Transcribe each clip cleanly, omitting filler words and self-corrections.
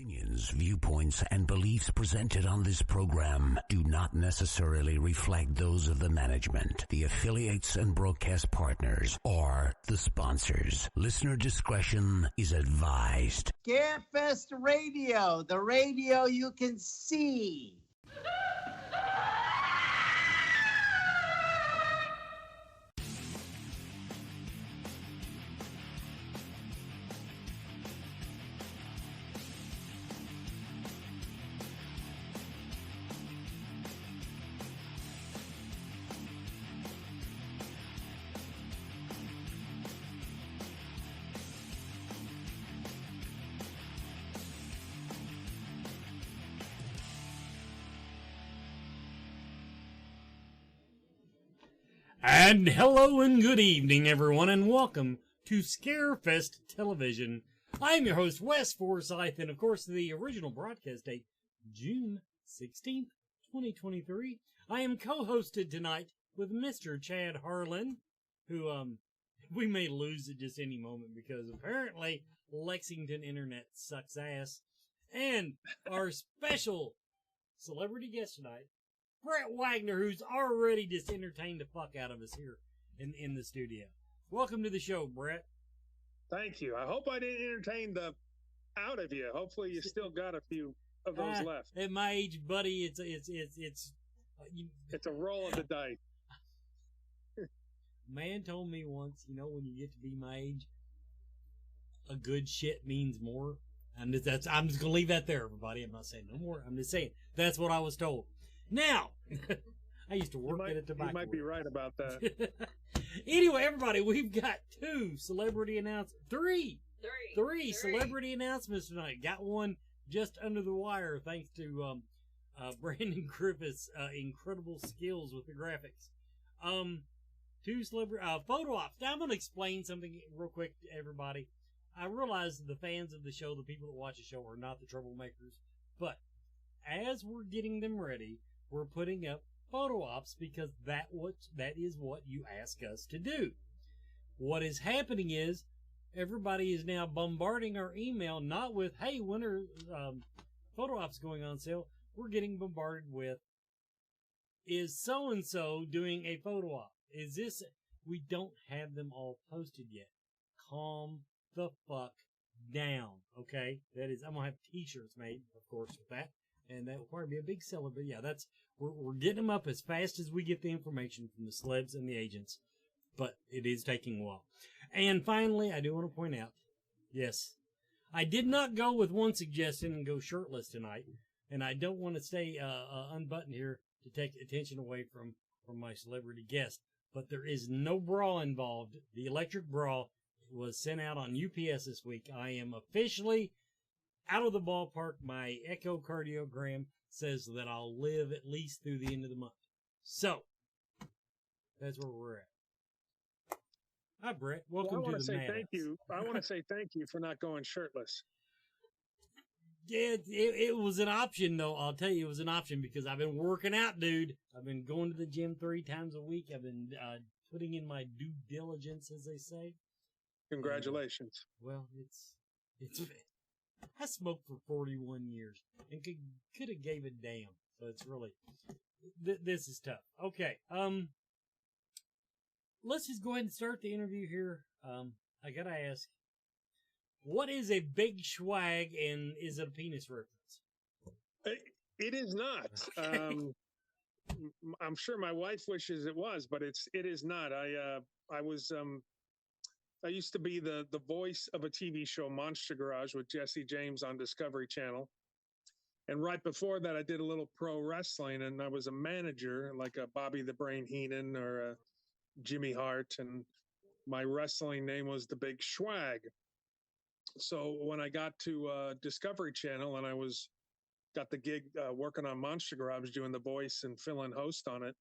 Opinions, viewpoints, and beliefs presented on this program do not necessarily reflect those of the management, the affiliates and broadcast partners, or the sponsors. Listener discretion is advised. Scarefest Radio, the radio you can see. And hello and good evening, everyone, and welcome to Scarefest Television. I'm your host, Wes Forsyth, and of course, the original broadcast date, June 16th, 2023. I am co-hosted tonight with Mr. Chad Harlan, who, we may lose at just any moment because apparently Lexington Internet sucks ass. And our special celebrity guest tonight, Brett Wagner, who's already just entertained the fuck out of us here in the studio. Welcome to the show, Brett. Thank you. I hope I didn't entertain the out of you. Hopefully you still got a few of those left. At my age, buddy, it's a roll of the dice. Man told me once, when you get to be my age, a good shit means more. I'm just going to leave that there, everybody. I'm not saying no more. I'm just saying that's what I was told. Now, I used to work at a tobacco. You might be right about that. Anyway, everybody, we've got three celebrity announcements tonight. Got one just under the wire thanks to Brandon Griffith's incredible skills with the graphics. Two celebrity photo ops. Now I'm going to explain something real quick to everybody. I realize that the fans of the show, the people that watch the show, are not the troublemakers, but as we're getting them ready, we're putting up photo ops because that is what you ask us to do. What is happening is everybody is now bombarding our email, not with, hey, when are photo ops going on sale? We're getting bombarded with, is so-and-so doing a photo op? Is this, we don't have them all posted yet. Calm the fuck down, okay? That is, I'm going to have t-shirts made, of course, with that. And that will probably be a big seller, but yeah, we're getting them up as fast as we get the information from the celebs and the agents, but it is taking a while. And finally, I do want to point out, yes, I did not go with one suggestion and go shirtless tonight, and I don't want to stay unbuttoned here to take attention away from my celebrity guest, but there is no bra involved. The electric bra was sent out on UPS this week. I am officially out of the ballpark. My echocardiogram says that I'll live at least through the end of the month. So, that's where we're at. Hi, Brett. Welcome to the madhouse. I want to say thank you for not going shirtless. Yeah, it was an option, though. I'll tell you, it was an option because I've been working out, dude. I've been going to the gym 3 times a week. I've been putting in my due diligence, as they say. Congratulations. Well, it's I smoked for 41 years and could have gave a damn. So it's really, this is tough. Okay. Let's just go ahead and start the interview here. I gotta ask, what is a big swag and is it a penis reference? It is not. Okay. I'm sure my wife wishes it was, but it is not. I used to be the voice of a TV show, Monster Garage, with Jesse James on Discovery Channel. And right before that, I did a little pro wrestling, and I was a manager, like a Bobby the Brain Heenan or a Jimmy Hart. And my wrestling name was The Big Schwag. So when I got to Discovery Channel and I got the gig working on Monster Garage, doing the voice and fill-in host on it,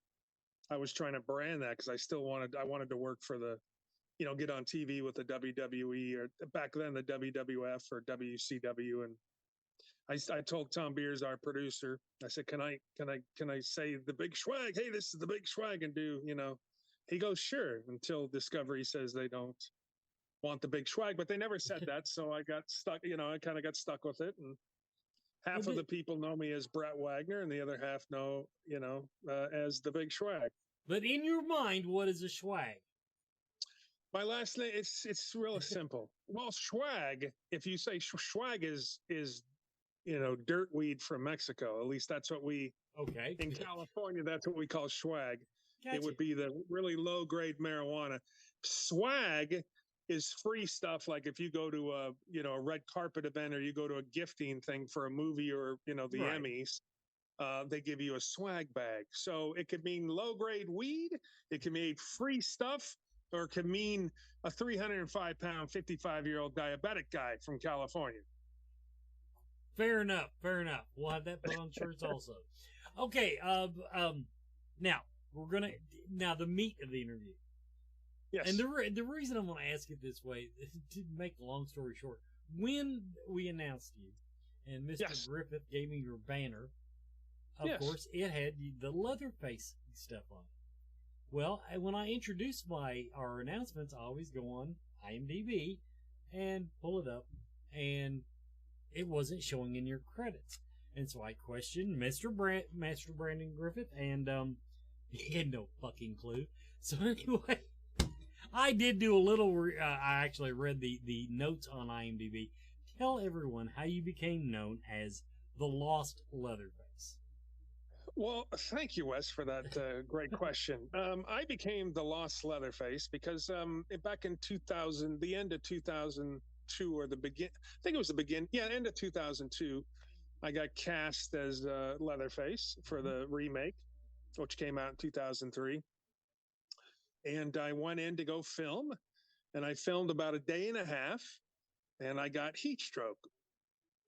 I was trying to brand that because I wanted to work for the, get on TV with the WWE or back then the WWF or WCW. And I told Tom Beers, our producer, I said, can I say the Big Schwag? Hey, this is the Big Schwag, and do, he goes, sure, until Discovery says they don't want the Big Schwag, but they never said that. So I got stuck, I kind of got stuck with it. And Half of the people know me as Brett Wagner, and the other half know, as the Big Schwag. But in your mind, what is a Schwag? My last name, it's real simple. Well, Schwag, if you say Schwag is dirt weed from Mexico. At least that's what we, in California, that's what we call Schwag. Gotcha. It would be the really low grade marijuana. Swag is free stuff. Like if you go to a red carpet event, or you go to a gifting thing for a movie, or, the right. Emmys, they give you a swag bag. So it could mean low grade weed. It can mean free stuff, or it could mean a 305-pound, 55-year-old diabetic guy from California. Fair enough. We'll have that put on shirts also. Okay. Now the meat of the interview. Yes. And the reason I'm going to ask it this way, to make a long story short, when we announced you and Mr. Yes. Griffith gave me your banner, of course, it had the Leatherface stuff on it. Well, when I introduce our announcements, I always go on IMDb and pull it up, and it wasn't showing in your credits. And so I questioned Master Brandon Griffith, and he had no fucking clue. So anyway, I did do a little, I actually read the notes on IMDb. Tell everyone how you became known as the Lost Leatherface. Well, thank you, Wes, for that great question. I became the Lost Leatherface because back in 2000, the end of 2002, or I think it was end of 2002, I got cast as Leatherface for the remake, which came out in 2003. And I went in to go film, and I filmed about a day and a half, and I got heat stroke,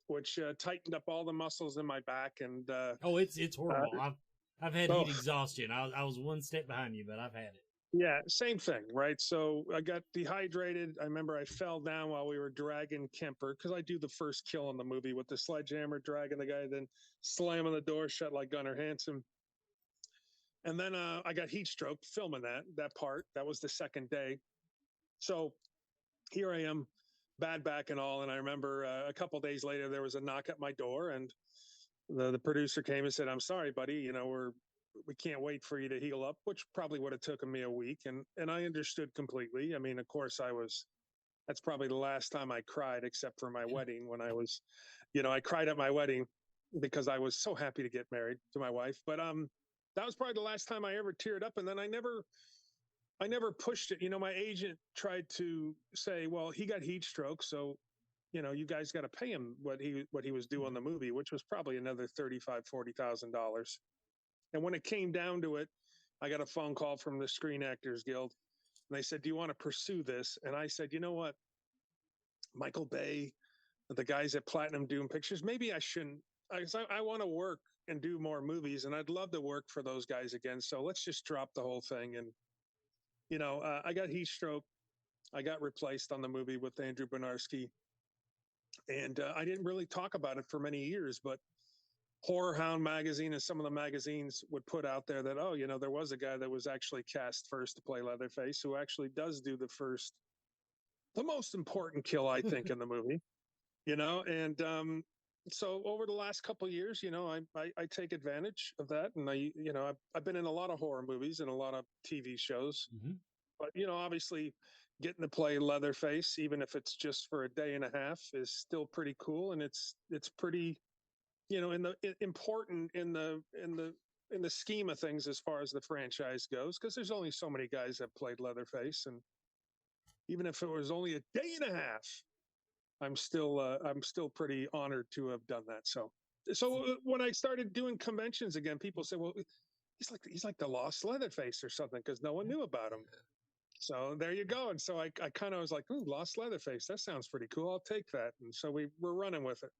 which tightened up all the muscles in my back. And it's horrible. I've had heat exhaustion. I was one step behind you, but I've had it. Yeah, same thing, right? So I got dehydrated. I remember I fell down while we were dragging Kemper, because I do the first kill in the movie with the sledgehammer, dragging the guy, then slamming the door shut like Gunnar Hansen. And then I got heat stroke filming that part. That was the second day. So here I am, bad back and all. And I remember a couple of days later, there was a knock at my door, and the producer came and said, "I'm sorry, buddy. We can't wait for you to heal up," which probably would have taken me a week. And I understood completely. I mean, of course, that's probably the last time I cried, except for my wedding, when I was, I cried at my wedding because I was so happy to get married to my wife. But that was probably the last time I ever teared up. And then I never pushed it. My agent tried to say, well, he got heat stroke, so, you guys got to pay him what he was due on the movie, which was probably another $35,000-$40,000. And when it came down to it, I got a phone call from the Screen Actors Guild, and they said, "Do you want to pursue this?" And I said, "You know what, Michael Bay, the guys at Platinum Doom Pictures, maybe I shouldn't. I want to work and do more movies, and I'd love to work for those guys again. So let's just drop the whole thing." And I got heat stroke. I got replaced on the movie with Andrew Bernarski, and I didn't really talk about it for many years, but Horror Hound magazine and some of the magazines would put out there that, there was a guy that was actually cast first to play Leatherface, who actually does do the most important kill, I think, in the movie, and so over the last couple of years, I take advantage of that. And I've been in a lot of horror movies and a lot of TV shows, but, obviously getting to play Leatherface, even if it's just for a day and a half, is still pretty cool. And it's pretty, important in the scheme of things as far as the franchise goes, because there's only so many guys that played Leatherface. And even if it was only a day and a half, I'm still pretty honored to have done that. So when I started doing conventions again, people say, "Well, he's like the Lost Leatherface or something," because no one knew about him. So there you go. And so I kind of was like, "Ooh, Lost Leatherface, that sounds pretty cool. I'll take that." And so we're running with it.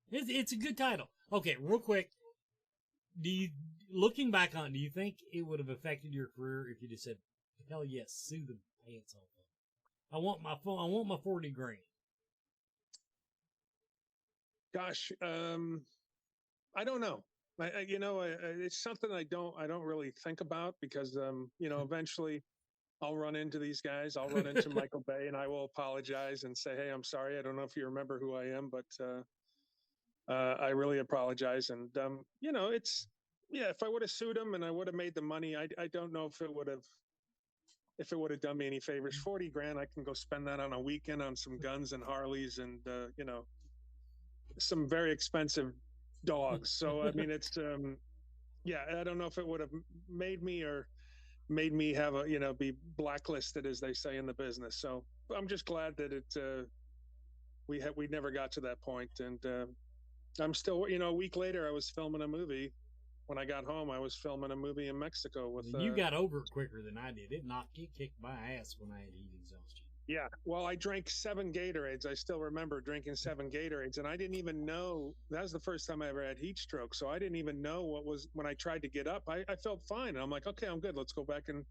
It's a good title. Okay, real quick. Looking back on it, do you think it would have affected your career if you just said, "Hell yes, sue the pants off of it. I want my 40 grand." Gosh, I don't know. It's something I don't really think about, because eventually I'll run into these guys. I'll run into Michael Bay, and I will apologize and say, "Hey, I'm sorry. I don't know if you remember who I am, but I really apologize. And, if I would have sued him and I would have made the money, I don't know if it would have done me any favors. 40 grand, I can go spend that on a weekend on some guns and Harleys and, some very expensive dogs. So, I mean, it's, I don't know if it would have made me have be blacklisted, as they say in the business. So I'm just glad that we never got to that point. And, I'm still, a week later, I was filming a movie. When I got home, I was filming a movie in Mexico with. You got over it quicker than I did. It kicked my ass when I had heat exhaustion. Yeah, well, I drank 7 Gatorades. I still remember drinking 7 Gatorades, and I didn't even know that was the first time I ever had heat stroke. So I didn't even know what was when I tried to get up. I felt fine, and I'm like, okay, I'm good. Let's go back and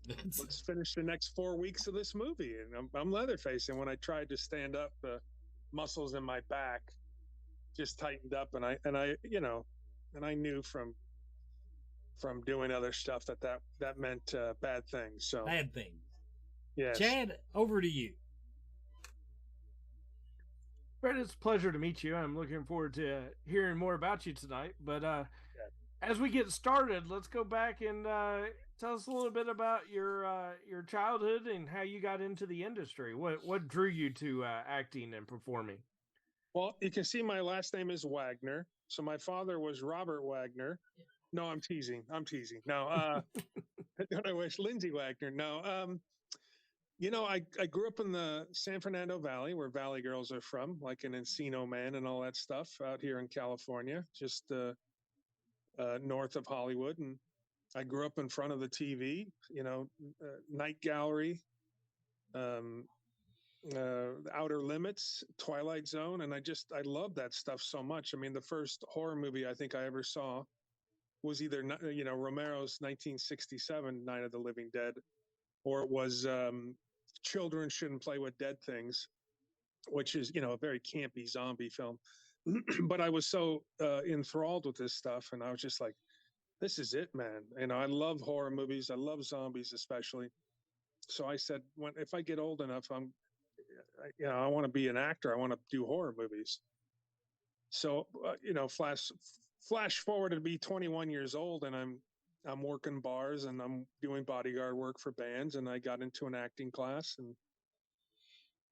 let's finish the next 4 weeks of this movie. And I'm Leatherface, and when I tried to stand up, the muscles in my back just tightened up, and I knew from doing other stuff that meant bad things. So bad things. Yes. Chad, over to you. Brett, it's a pleasure to meet you. I'm looking forward to hearing more about you tonight. But as we get started, let's go back and tell us a little bit about your childhood and how you got into the industry. What drew you to acting and performing? Well, you can see my last name is Wagner. So my father was Robert Wagner. No, I'm teasing. No, I wish Lindsay Wagner. No, I grew up in the San Fernando Valley, where Valley girls are from, like an Encino Man and all that stuff out here in California, just north of Hollywood. And I grew up in front of the TV, Night Gallery, Outer Limits, Twilight Zone. And I love that stuff so much. I mean, the first horror movie I think I ever saw was either, Romero's 1967 Night of the Living Dead, or it was Children Shouldn't Play with Dead Things, which is, a very campy zombie film. But I was so enthralled with this stuff, and I was just like, this is it, man. I love horror movies. I love zombies especially. So I said, if I get old enough, I want to be an actor. I want to do horror movies. So, flash forward to be 21 years old, and I'm working bars and I'm doing bodyguard work for bands, and I got into an acting class. And,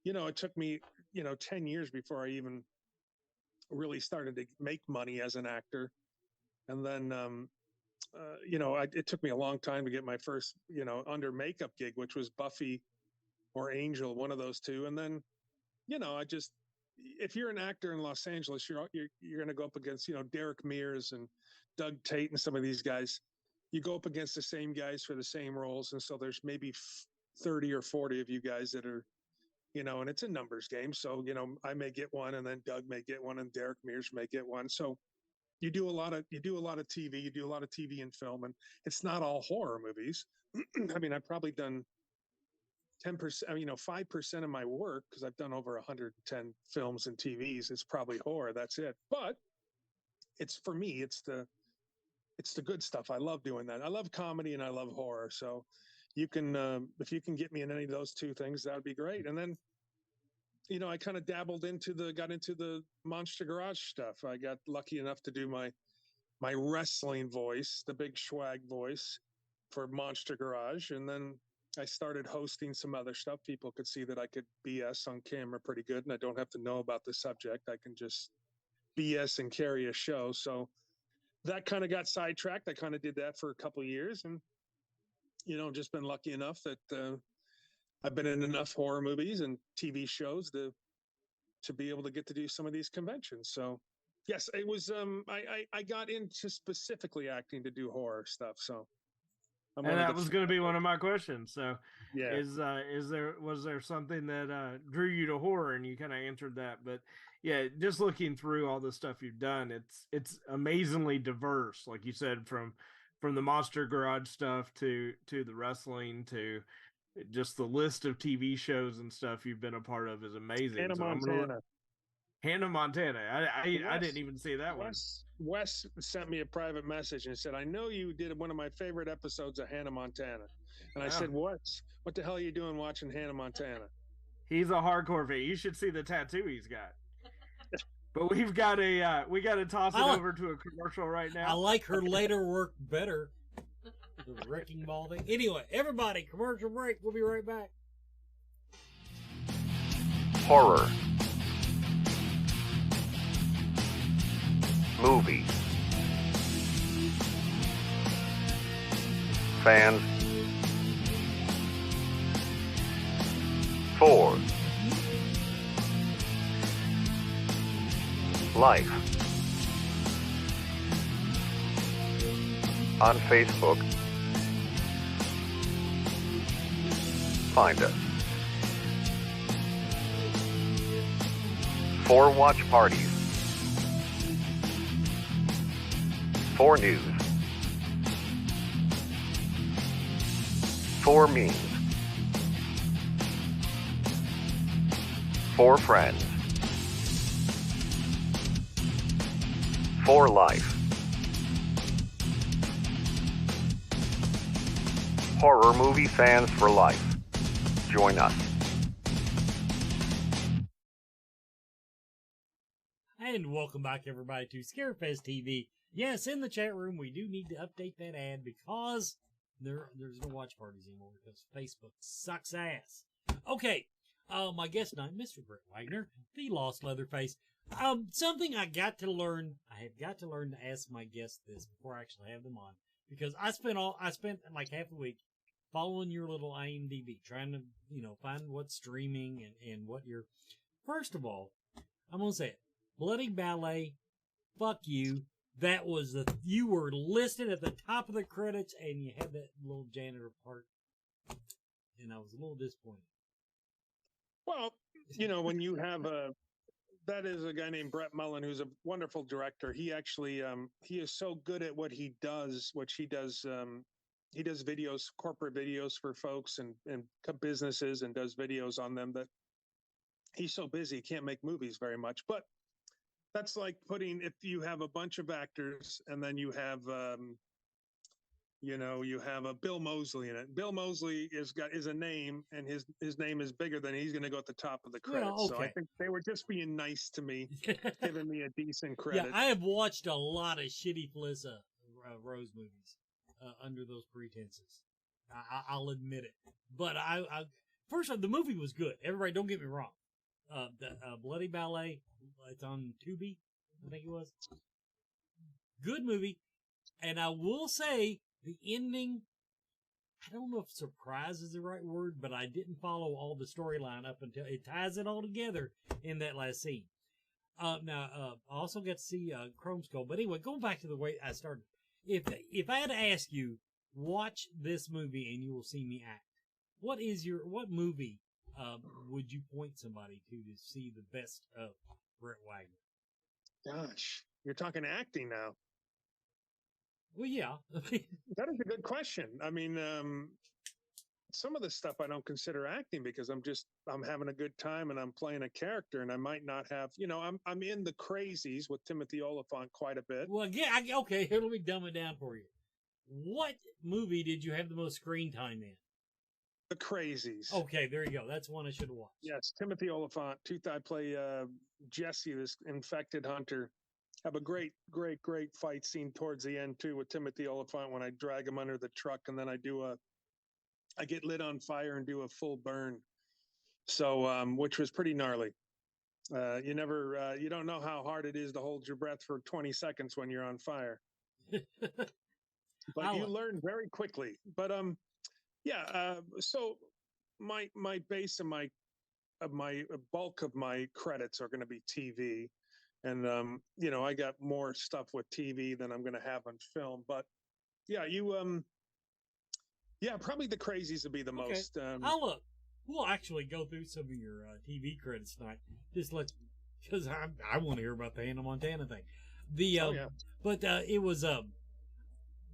it took me, 10 years before I even really started to make money as an actor. And then, it took me a long time to get my first, under makeup gig, which was Buffy or Angel, one of those two. And then, if you're an actor in Los Angeles, you're going to go up against, Derek Mears and Doug Tate and some of these guys. You go up against the same guys for the same roles. And so there's maybe 30 or 40 of you guys that are, and it's a numbers game. So, I may get one, and then Doug may get one, and Derek Mears may get one. So you do a lot of TV, you do a lot of TV and film, and it's not all horror movies. I mean, I've probably done 10%, 5% of my work, because I've done over 110 films and TVs. It's probably horror. That's it. But for me, it's the good stuff. I love doing that. I love comedy and I love horror. So you can, if you can get me in any of those two things, that would be great. And then, I kind of got into the Monster Garage stuff. I got lucky enough to do my wrestling voice, the big swag voice for Monster Garage. And then I started hosting some other stuff. People could see that I could BS on camera pretty good, and I don't have to know about the subject. I can just BS and carry a show. So that kind of got sidetracked. I kind of did that for a couple of years, and, just been lucky enough that I've been in enough horror movies and TV shows to be able to get to do some of these conventions. So yes, it was, I got into specifically acting to do horror stuff. So. And that was going to be one of my questions. So, yeah, was there something that drew you to horror, and you kind of answered that? But yeah, just looking through all the stuff you've done, it's amazingly diverse. Like you said, from the Monster Garage stuff to the wrestling to just the list of TV shows and stuff you've been a part of is amazing. Hannah Montana. I didn't even see that one. Wes sent me a private message and said, I know you did one of my favorite episodes of Hannah Montana. And I said, what the hell are you doing watching Hannah Montana? He's a hardcore fan. You should see the tattoo he's got. But we got to toss it I li- over to a commercial right I now. like her later work better. The wrecking ball thing. Anyway, everybody, commercial break. We'll be right back. Horror. Movie. Fans. For. Life. On Facebook. Find us. For watch parties. For news. For memes. For friends. For life. Horror movie fans for life. Join us. And welcome back, everybody, to Scarefest TV. Yes, in the chat room, we do need to update that ad because there's no watch parties anymore because Facebook sucks ass. Okay, my guest tonight, Mr. Brett Wagner, the Lost Leatherface. Something I have got to learn to ask my guests this before I actually have them on, because I spent like half a week following your little IMDb, trying to, find what's streaming and what you're. First of all, I'm gonna say it. Bloody Ballet, fuck you. That was you were listed at the top of the credits and you had that little janitor part. And I was a little disappointed. Well, when you have that is a guy named Brett Mullen, who's a wonderful director. He actually, he is so good at what he does, he does videos, corporate videos for folks and businesses, and does videos on them, that he's so busy, he can't make movies very much. But that's like if you have a bunch of actors and then you have, you have a Bill Moseley in it. Bill Moseley is a name, and his name is bigger than he's going to go at the top of the credits. Well, okay. So I think they were just being nice to me, giving me a decent credit. Yeah, I have watched a lot of shitty Felissa Rose movies under those pretenses. I'll admit it. But first of all, the movie was good. Everybody, don't get me wrong. The Bloody Ballet, it's on Tubi, I think it was. Good movie. And I will say, the ending, I don't know if surprise is the right word, but I didn't follow all the storyline up until it ties it all together in that last scene. Now, I also got to see Chrome Skull. But anyway, going back to the way I started, if I had to ask you, watch this movie and you will see me act, what movie would you point somebody to see the best of Brett Wagner? Gosh, you're talking acting now. Well, yeah. That is a good question. I mean, some of the stuff I don't consider acting because I'm having a good time and I'm playing a character, and I might not have, I'm in The Crazies with Timothy Olyphant quite a bit. Well, yeah, okay, here, let me dumb it down for you. What movie did you have the most screen time in? The Crazies. Okay, there you go. That's one I should have watched. Yes, Timothy Olyphant. I play Jesse, this infected hunter. Have a great fight scene towards the end too with Timothy Olyphant when I drag him under the truck, and then I get lit on fire and do a full burn. So, which was pretty gnarly. You don't know how hard it is to hold your breath for 20 seconds when you're on fire. But you learn very quickly. But so my base and my bulk of my credits are going to be TV. And, I got more stuff with TV than I'm going to have on film. But yeah, probably The Crazies would be the most. We'll actually go through some of your TV credits tonight. Because I want to hear about the Hannah Montana thing. But it was,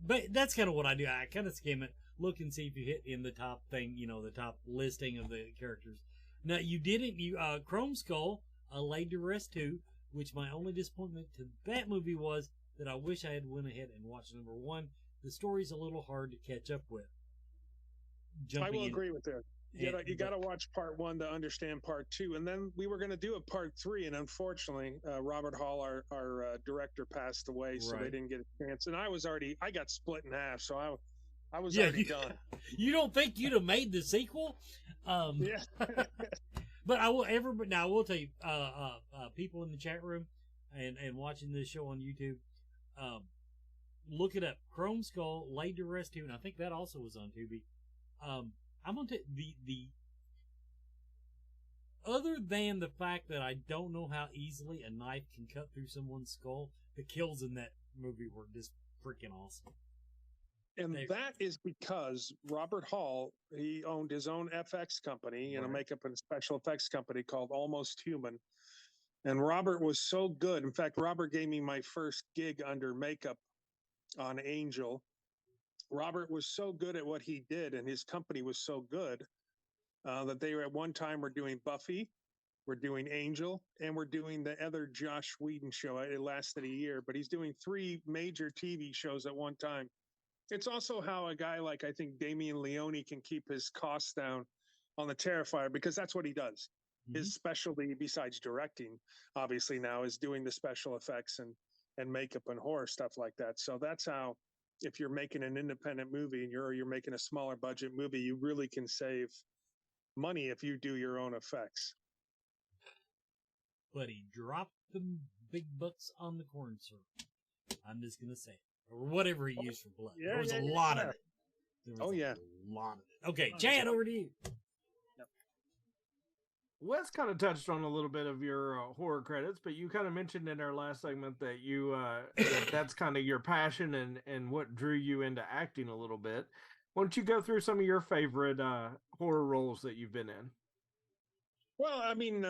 but that's kind of what I do. I kind of skim it, look and see if you hit in the top thing, the top listing of the characters. Now, you didn't, Chrome Skull, laid to rest too. Which my only disappointment to that movie was that I wish I had went ahead and watched number one. The story's a little hard to catch up with. I will agree with that. You got to watch part 1 to understand part 2, and then we were going to do a part 3, and unfortunately, Robert Hall, our director, passed away, so they didn't get a chance. And I got split in half, so I was already done. You don't think you'd have made the sequel? Yeah. But I will tell you, people in the chat room and watching this show on YouTube, look it up. Chrome Skull, Laid to Rest 2, and I think that also was on Tubi. I'm gonna the other than the fact that I don't know how easily a knife can cut through someone's skull, the kills in that movie were just freaking awesome. And that is because Robert Hall, he owned his own FX company and a makeup and special effects company called Almost Human. And Robert was so good. In fact, Robert gave me my first gig under makeup on Angel. Robert was so good at what he did, and his company was so good that they were at one time were doing Buffy, we're doing Angel, and we're doing the other Josh Whedon show. It lasted a year, but he's doing 3 major TV shows at one time. It's also how a guy like, I think, Damien Leone can keep his costs down on the Terrifier, because that's what he does. Mm-hmm. His specialty, besides directing, obviously now, is doing the special effects and makeup and horror stuff like that. So that's how, if you're making an independent movie and you're making a smaller budget movie, you really can save money if you do your own effects. But he dropped the big bucks on the corn syrup. I'm just going to say it. Or whatever he used for blood. There was a lot of it. A lot of it. Okay, Chad, over to you. Yep. Wes kind of touched on a little bit of your horror credits, but you kind of mentioned in our last segment that you that's kind of your passion and what drew you into acting a little bit. Why don't you go through some of your favorite horror roles that you've been in? Well, I mean,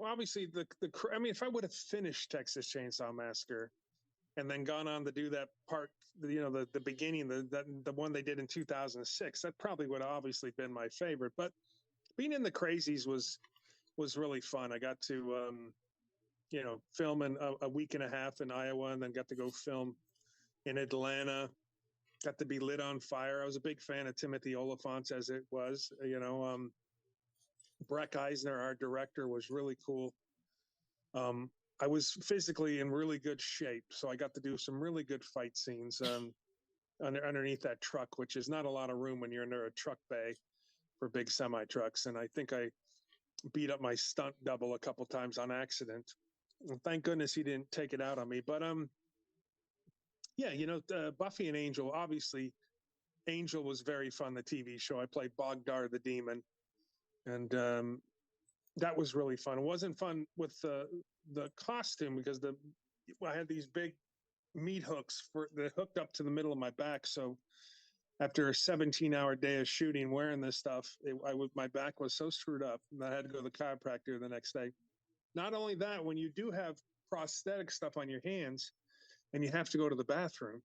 obviously if I would have finished Texas Chainsaw Massacre and then gone on to do that part, the beginning, the one they did in 2006, that probably would have obviously been my favorite. But being in the Crazies was really fun. I got to, film in a week and a half in Iowa, and then got to go film in Atlanta. Got to be lit on fire. I was a big fan of Timothy Olyphant's as it was, Breck Eisner, our director, was really cool. I was physically in really good shape, so I got to do some really good fight scenes underneath that truck, which is not a lot of room when you're under a truck bay for big semi trucks. And I think I beat up my stunt double a couple times on accident. And thank goodness he didn't take it out on me. But Buffy and Angel. Obviously, Angel was very fun. The TV show. I played Bogdar the Demon, and that was really fun. It wasn't fun with the costume because I had these big meat hooks that hooked up to the middle of my back. So after a 17-hour day of shooting, wearing this stuff, my back was so screwed up, and I had to go to the chiropractor the next day. Not only that, when you do have prosthetic stuff on your hands and you have to go to the bathroom,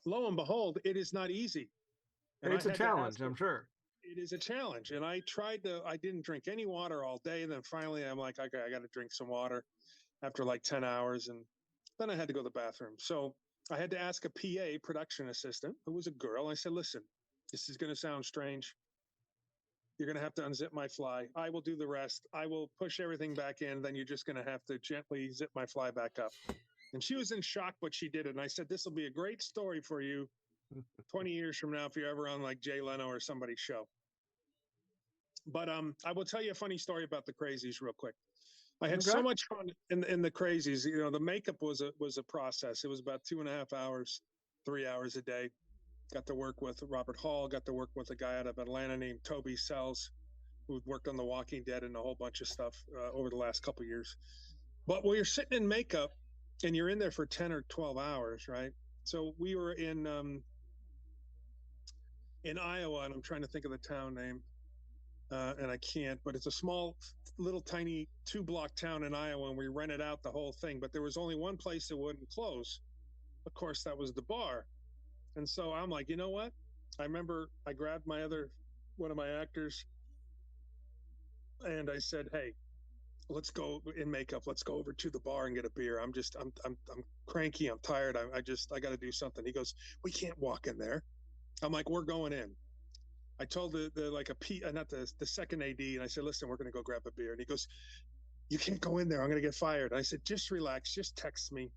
lo and behold, it is not easy. And it's a challenge, I'm sure. It is a challenge. And I didn't drink any water all day. And then finally I'm like, okay, I got to drink some water after like 10 hours. And then I had to go to the bathroom. So I had to ask a PA, production assistant, who was a girl. I said, listen, this is going to sound strange. You're going to have to unzip my fly. I will do the rest. I will push everything back in. Then you're just going to have to gently zip my fly back up. And she was in shock, but she did it. And I said, this will be a great story for you 20 years from now if you're ever on like Jay Leno or somebody's show. But I will tell you a funny story about the Crazies real quick. I had so much fun in the Crazies. The makeup was a process. It was about 2.5 hours, 3 hours a day. Got to work with Robert Hall. Got to work with a guy out of Atlanta named Toby Sells, who worked on The Walking Dead and a whole bunch of stuff over the last couple of years. But when you're sitting in makeup and you're in there for 10 or 12 hours, right? So we were in Iowa, and I'm trying to think of the town name. And I can't, but it's a small, little, tiny 2-block town in Iowa, and we rented out the whole thing. But there was only one place that wouldn't close. Of course, that was the bar. And so I'm like, you know what? I remember I grabbed one of my actors, and I said, hey, let's go in makeup. Let's go over to the bar and get a beer. I'm cranky. I'm tired. I got to do something. He goes, we can't walk in there. I'm like, we're going in. I told not the second AD, and I said, listen, we're going to go grab a beer. And he goes, you can't go in there. I'm going to get fired. And I said, just relax. Just text me.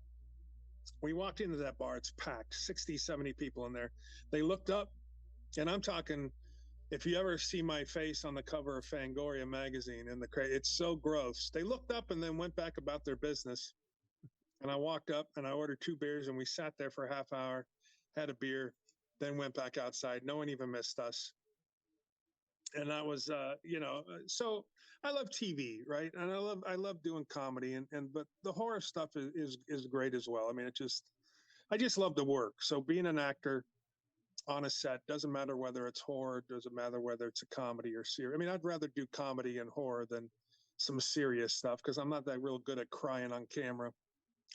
We walked into that bar. It's packed, 60, 70 people in there. They looked up, and I'm talking, if you ever see my face on the cover of Fangoria magazine it's so gross. They looked up and then went back about their business. And I walked up and I ordered 2 beers, and we sat there for a half hour, had a beer, then went back outside. No one even missed us. And that was, so I love TV, right? And I love doing comedy, but the horror stuff is great as well. I mean, I just love the work. So being an actor on a set doesn't matter whether it's horror, doesn't matter whether it's a comedy or serious. I mean, I'd rather do comedy and horror than some serious stuff, because I'm not that real good at crying on camera,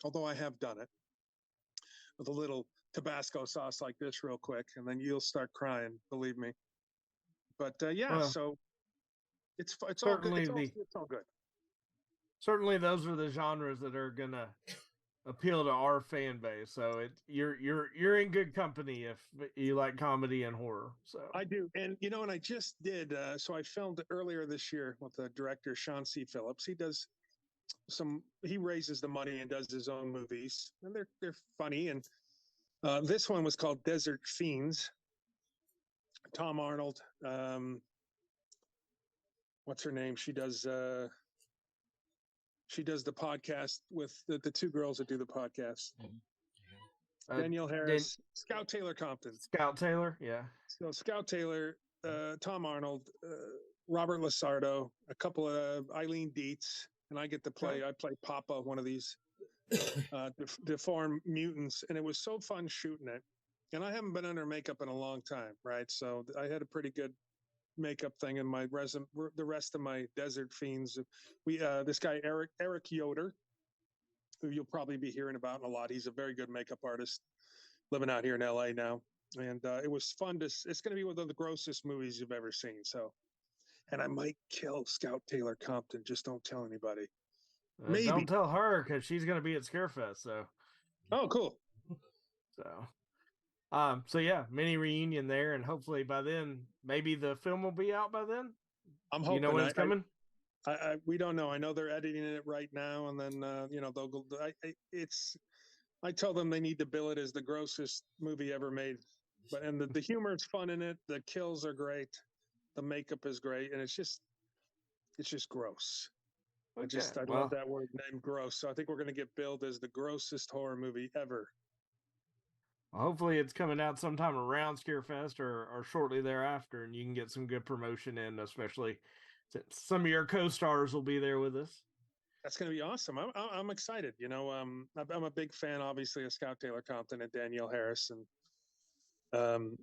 although I have done it with a little Tabasco sauce like this real quick, and then you'll start crying, believe me. But so it's all good. It's all good. Certainly, those are the genres that are gonna appeal to our fan base. So you're in good company if you like comedy and horror. So I do, and and I just did. So I filmed earlier this year with the director Sean C. Phillips. He raises the money and does his own movies, and they're funny. And this one was called Desert Fiends. Tom Arnold, what's her name? She does the podcast with the 2 girls that do the podcast. Danielle Harris, Scout Taylor Compton. Scout Taylor, yeah. So Scout Taylor, Tom Arnold, Robert Lasardo, a couple of Eileen Dietz, and I play Papa, one of these deformed mutants, and it was so fun shooting it. And I haven't been under makeup in a long time, right? So I had a pretty good makeup thing in my the rest of my Desert Fiends. This guy, Eric Yoder, who you'll probably be hearing about a lot. He's a very good makeup artist living out here in LA now. And it was fun it's going to be one of the grossest movies you've ever seen. So, and I might kill Scout Taylor Compton. Just don't tell anybody. Maybe. Don't tell her, because she's going to be at Scarefest. So. Oh, cool. So yeah, mini reunion there, and hopefully by then, maybe the film will be out by then. I'm hoping. You know when it's coming? We don't know. I know they're editing it right now, and then they'll go. I tell them they need to bill it as the grossest movie ever made, and the humor is fun in it. The kills are great, the makeup is great, and it's just gross. Okay. I love that word name, gross. So I think we're going to get billed as the grossest horror movie ever. Hopefully it's coming out sometime around Scarefest or shortly thereafter, and you can get some good promotion in, especially since some of your co-stars will be there with us. That's going to be awesome. I'm excited. I'm a big fan, obviously, of Scout Taylor Compton and Danielle Harris, and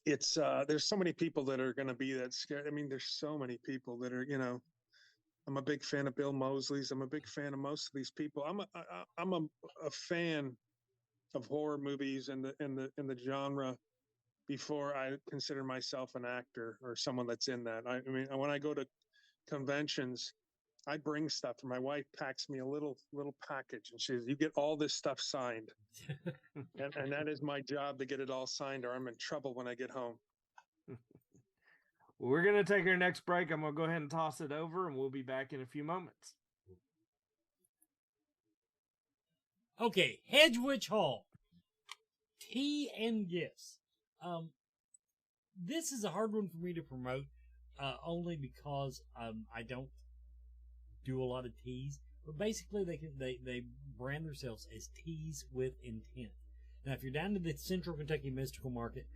there's so many people that are going to be that scared. I mean, there's so many people that are, I'm a big fan of Bill Moseley's. I'm a big fan of most of these people. I'm a fan of horror movies and the genre before I consider myself an actor or someone that's in that. I mean, when I go to conventions, I bring stuff. My wife packs me a little package, and she says, "You get all this stuff signed," and that is my job, to get it all signed, or I'm in trouble when I get home. Well, we're gonna take our next break. I'm gonna go ahead and toss it over, and we'll be back in a few moments. Okay, Hedgewitch Hall. Tea and gifts. This is a hard one for me to promote, only because I don't do a lot of teas. But basically, they brand themselves as Teas with Intent. Now, if you're down to the Central Kentucky Mystical Market,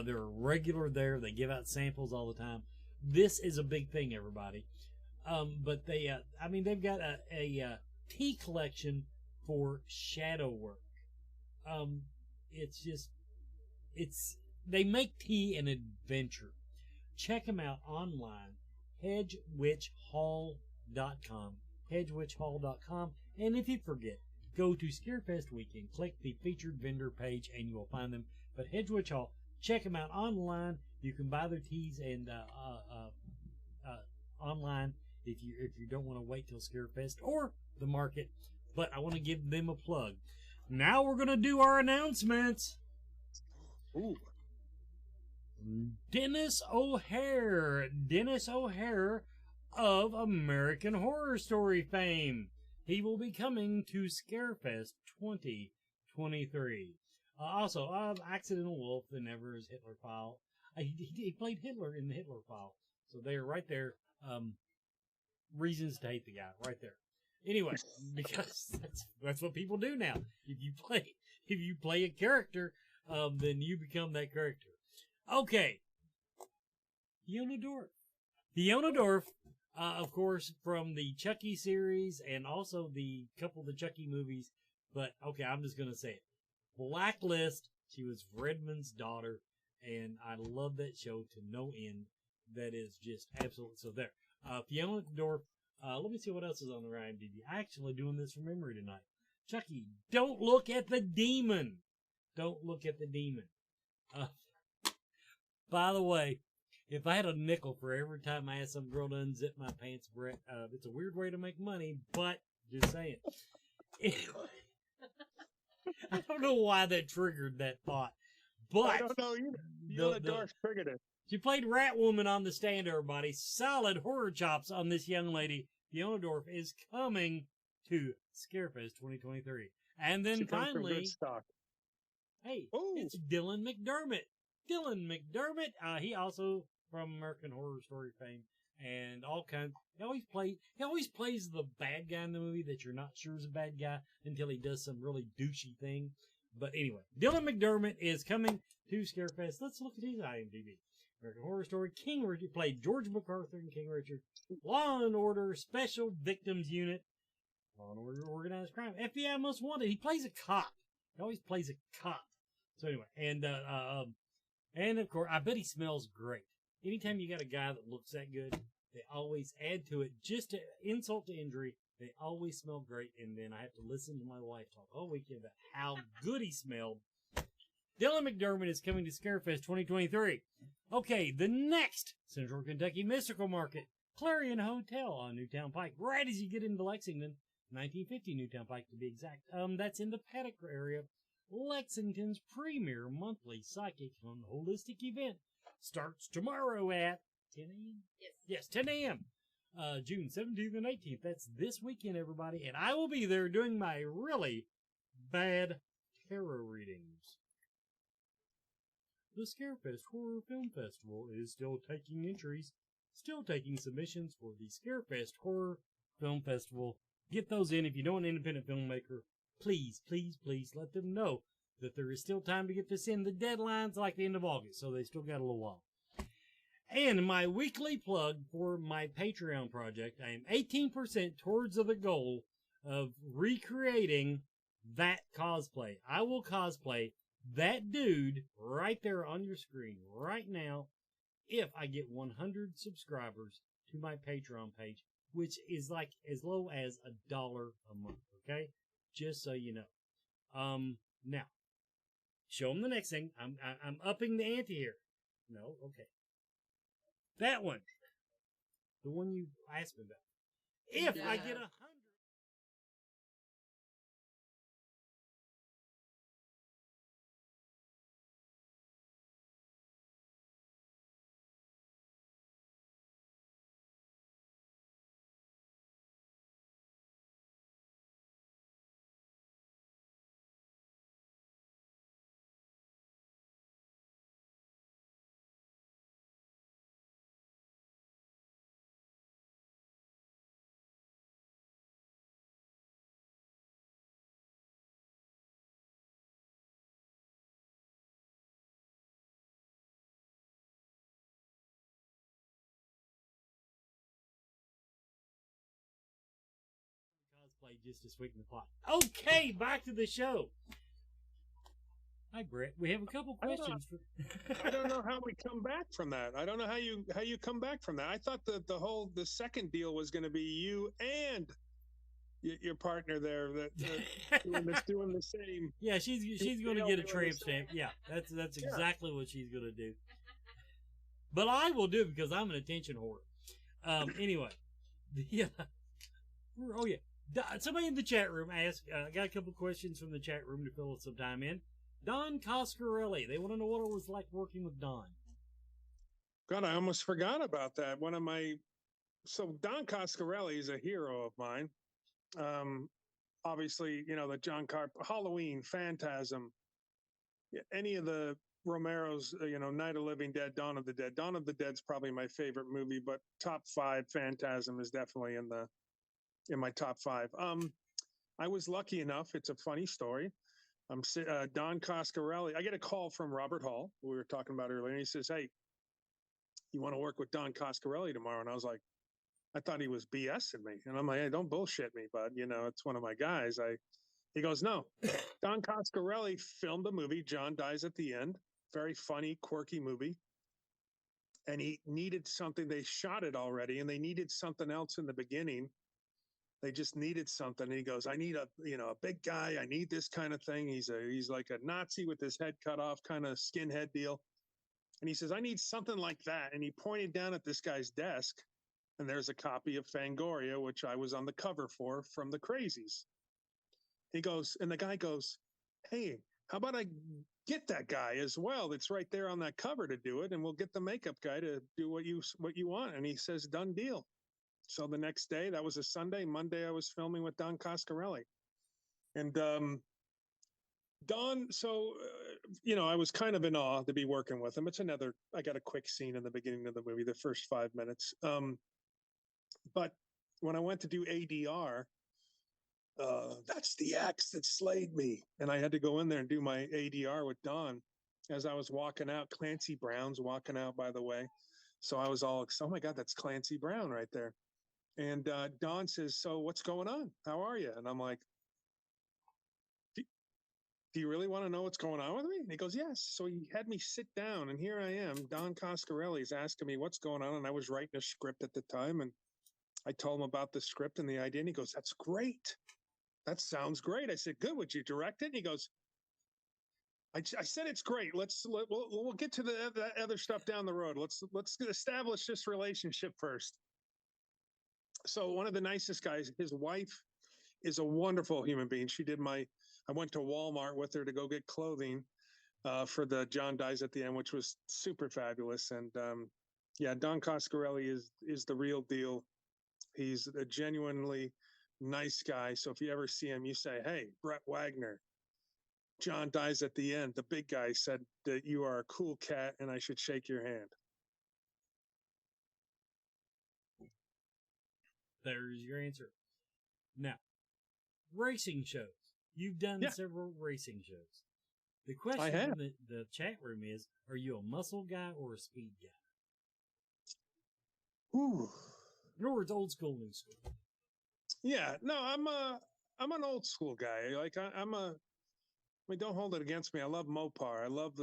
they're regular there. They give out samples all the time. This is a big thing, everybody. But they've got a tea collection for shadow work. They make tea an adventure. Check them out online, hedgewitchhall.com, hedgewitchhall.com. And if you forget, go to Scarefest Weekend, click the featured vendor page, and you will find them. But Hedgewitch Hall, check them out online. You can buy their teas and online if you don't want to wait till Scarefest or the market. But I want to give them a plug. Now we're going to do our announcements. Ooh. Dennis O'Hare. Dennis O'Hare of American Horror Story fame. He will be coming to Scarefest 2023. Also, Accidental Wolf, the Never's Hitler File. He played Hitler in the Hitler File. So they're right there. Reasons to hate the guy, right there. Anyway, because that's what people do now. If you play a character, then you become that character. Okay. Fiona Dorff. Fiona Dorff, of course, from the Chucky series and also the couple of the Chucky movies. But, okay, I'm just going to say it. Blacklist. She was Redmond's daughter, and I love that show to no end. That is just absolutely so there. Fiona Dorff. Let me see what else is on the IMDb. Actually doing this from memory tonight. Chucky, don't look at the demon. Don't look at the demon. By the way, if I had a nickel for every time I asked some girl to unzip my pants, Brett, it's a weird way to make money, but just saying. Anyway, I don't know why that triggered that thought, but I don't know either. Fiona Dorff triggered it. She played Ratwoman on The Stand, everybody. Solid horror chops on this young lady. Fiona Dorff is coming to Scarefest 2023. And then finally, hey, it's Dylan McDermott. Dylan McDermott, he also from American Horror Story fame and all kinds. He always plays the bad guy in the movie that you're not sure is a bad guy until he does some really douchey thing. But anyway, Dylan McDermott is coming to Scarefest. Let's look at his IMDb. American Horror Story, King Richard, played George MacArthur and King Richard. Law and Order, Special Victims Unit, Law and Order, Organized Crime, FBI Most Wanted. He plays a cop. He always plays a cop. So anyway, and of course, I bet he smells great. Anytime you got a guy that looks that good, they always add to it, just to insult to injury. They always smell great, and then I have to listen to my wife talk all weekend about how good he smelled. Dylan McDermott is coming to Scarefest 2023. Okay, the next Central Kentucky Mystical Market, Clarion Hotel on Newtown Pike, right as you get into Lexington, 1950 Newtown Pike to be exact. That's in the Paddock area. Lexington's premier monthly psychic and holistic event starts tomorrow at 10 a.m. Yes, 10 a.m. June 17th and 18th. That's this weekend, everybody, and I will be there doing my really bad tarot readings. The Scarefest Horror Film Festival is still taking entries, still taking submissions for the Scarefest Horror Film Festival. Get those in. If you know an independent filmmaker, please, please, please let them know that there is still time to get this in. The deadline's like the end of August, so they still got a little while. And my weekly plug for my Patreon project, I am 18% towards the goal of recreating that cosplay. I will cosplay that dude right there on your screen right now if I get 100 subscribers to my Patreon page, which is like as low as $1 a month, okay? Just so you know. Now, show them the next thing. I'm upping the ante here. No? Okay. That one. The one you asked me about. If I get 100. Cosplay just to sweeten the pot. Okay, back to the show. Hi, Brett. We have a couple questions. I don't know how we come back from that. I don't know how you come back from that. I thought that the second deal was going to be you and your partner there that doing the same. Yeah, she's going to get a tramp stamp. Yeah, that's exactly what she's going to do. But I will do it because I'm an attention whore. Anyway, oh yeah. Somebody in the chat room asked. Got a couple questions from the chat room to fill some time in. Don Coscarelli. They want to know what it was like working with Don. God, I almost forgot about that. So Don Coscarelli is a hero of mine. Obviously, the Halloween, Phantasm, any of the Romero's, Night of the Living Dead, Dawn of the Dead. Dawn of the Dead's probably my favorite movie, but top 5 Phantasm is definitely in my top 5. I was lucky enough. It's a funny story. Don Coscarelli. I get a call from Robert Hall, who we were talking about earlier, and he says, "Hey, you want to work with Don Coscarelli tomorrow?" And I was like, I thought he was BSing me, and I'm like, "Hey, don't bullshit me, bud. It's one of my guys." He goes, "No, Don Coscarelli filmed a movie. John dies at the end. Very funny, quirky movie, and he needed something. They shot it already, and they needed something else in the beginning. They just needed something." And he goes, "I need a big guy. I need this kind of thing. He's like a Nazi with his head cut off, kind of skinhead deal." And he says, "I need something like that." And he pointed down at this guy's desk, and there's a copy of Fangoria, which I was on the cover for, from the Crazies. He goes, and the guy goes, "Hey, how about I get that guy as well? That's right there on that cover to do it, and we'll get the makeup guy to do what you want." And he says, "Done deal." So the next day, that was a Sunday. Monday, I was filming with Don Coscarelli. And Don, so, I was kind of in awe to be working with him. I got a quick scene in the beginning of the movie, the first 5 minutes. But when I went to do ADR, that's the axe that slayed me. And I had to go in there and do my ADR with Don. As I was walking out, Clancy Brown's walking out, by the way. So I was all, "Oh my God, that's Clancy Brown right there." And Don says, "So what's going on? How are you?" And I'm like, "Do you really want to know what's going on with me?" And he goes, "Yes." So he had me sit down, and here I am. Don Coscarelli is asking me what's going on. And I was writing a script at the time. And I told him about the script and the idea. And he goes, "That's great. That sounds great." I said, "Good. Would you direct it?" And he goes, I said, "It's great. We'll get to the other stuff down the road. Let's establish this relationship first." So one of the nicest guys, his wife is a wonderful human being. I went to Walmart with her to go get clothing for the John Dies at the End, which was super fabulous. And yeah, Don Coscarelli is the real deal. He's a genuinely nice guy. So if you ever see him, you say, "Hey, Brett Wagner, John Dies at the End. The big guy said that you are a cool cat and I should shake your hand." There's your answer. Now, racing shows. You've done Yeah. several racing shows. The I question have. from the chat room is, are you a muscle guy or a speed guy? Ooh. In other words, old school, new school. Yeah, no, I'm an old school guy. Like don't hold it against me. I love Mopar. I love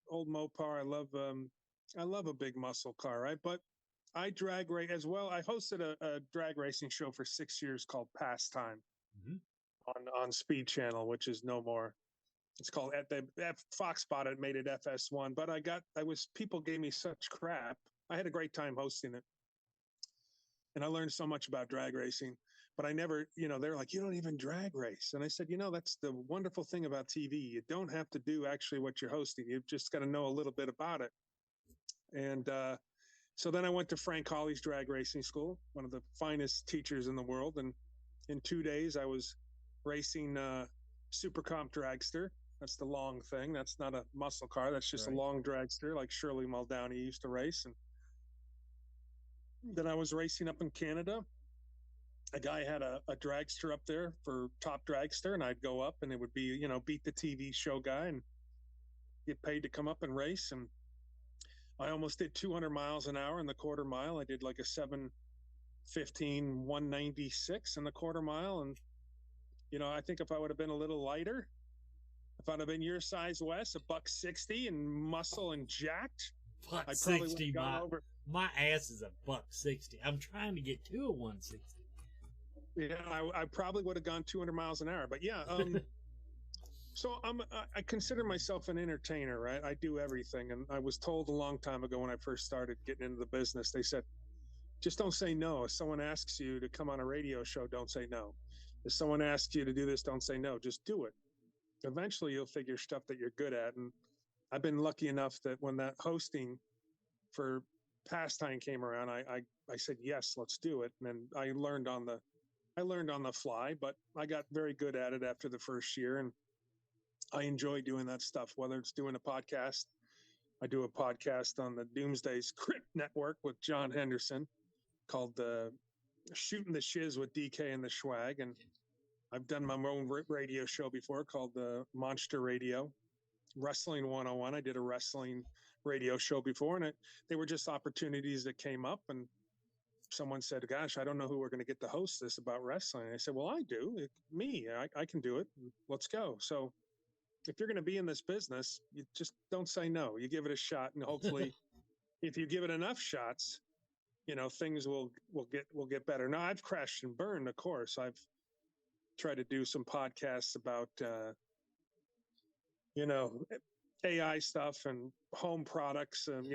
old Mopar. I love a big muscle car, right? But I drag race as well. I hosted a drag racing show for 6 years called Pastime on Speed Channel, which is no more. It's called Fox bought it, made it FS1. But people gave me such crap. I had a great time hosting it. And I learned so much about drag racing, but I never, they're like, "You don't even drag race." And I said, "That's the wonderful thing about TV. You don't have to do actually what you're hosting. You've just got to know a little bit about it." And so then I went to Frank Hawley's drag racing school, one of the finest teachers in the world. And in 2 days, I was racing Super Comp Dragster. That's the long thing. That's not a muscle car. That's just a long dragster like Shirley Muldowney used to race. And then I was racing up in Canada. A guy had a dragster up there for Top Dragster, and I'd go up and it would be, beat the TV show guy and get paid to come up and race. And I almost did 200 miles an hour in the quarter mile. I did like a 7:15, 196 in the quarter mile. And, I think if I would have been a little lighter, if I'd have been your size, Wes, a $160 and muscle and jacked, $160. My ass is a $160. I'm trying to get to a 160. Yeah, I probably would have gone 200 miles an hour. But yeah, so I consider myself an entertainer, right? I do everything. And I was told a long time ago when I first started getting into the business, they said, "Just don't say no. If someone asks you to come on a radio show, don't say no. If someone asks you to do this, don't say no. Just do it. Eventually, you'll figure stuff that you're good at." And I've been lucky enough that when that hosting for pastime came around, I said, yes, let's do it. And then I learned on the fly, but I got very good at it after the first year. And I enjoy doing that stuff, whether it's doing a podcast. I do a podcast on the Doomsday's Crypt Network with John Henderson called Shooting the Shiz with DK and the Schwag. And I've done my own radio show before called the Monster Radio. Wrestling 101. I did a wrestling radio show before, and they were just opportunities that came up. And someone said, gosh, I don't know who we're going to get to host this about wrestling. And I said, well, I do. I can do it. Let's go. So if you're going to be in this business, you just don't say no. You give it a shot, and hopefully if you give it enough shots, things will get better. Now, I've crashed and burned, of course. I've tried to do some podcasts about AI stuff and home products and,